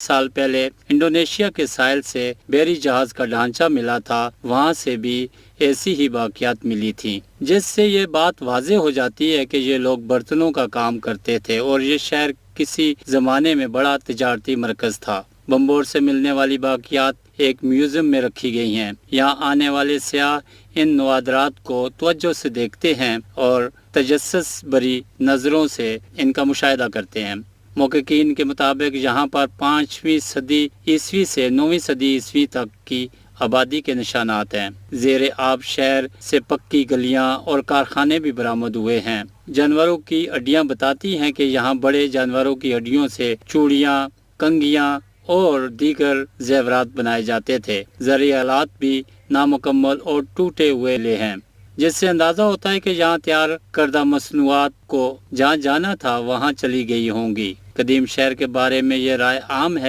साल पहले इंडोनेशिया के साहिल से बहरी जहाज का ढांचा मिला था, वहां से भी ऐसी ही वाक़यात मिली थी, जिससे ये बात वाज़ेह हो जाती है कि ये लोग बर्तनों का काम करते थे और ये शहर किसी ज़माने में बड़ा तिजारती मरकज़ था। बम्बोर से मिलने वाली बाक़ियात एक म्यूज़ियम में रखी गई हैं। यहाँ आने वाले सियाह इन नवादरात को तवज्जो से देखते हैं और तजस्सुस भरी नज़रों से इनका मुशाहिदा करते हैं। मुहक्किकीन के मुताबिक यहाँ पर 5वीं सदी ईस्वी से 9वीं सदी ईस्वी तक की आबादी के निशानात हैं। ज़ेरे आब शहर से पक्की गलियाँ और कारखाने भी बरामद हुए हैं। जानवरों की हड्डियाँ बताती हैं कि यहाँ बड़े जानवरों की हड्डियों से चूड़ियाँ, कंघियाँ और दीगर ज़ेवरात बनाए जाते थे। ज़रिए आलात भी नामुकम्मल और टूटे हुए ले हैं, जिससे अंदाज़ा होता है कि यहाँ तैयार करदा मसनूआत को जहाँ जाना था वहाँ चली गई होंगी। कदीम शहर के बारे में ये राय आम है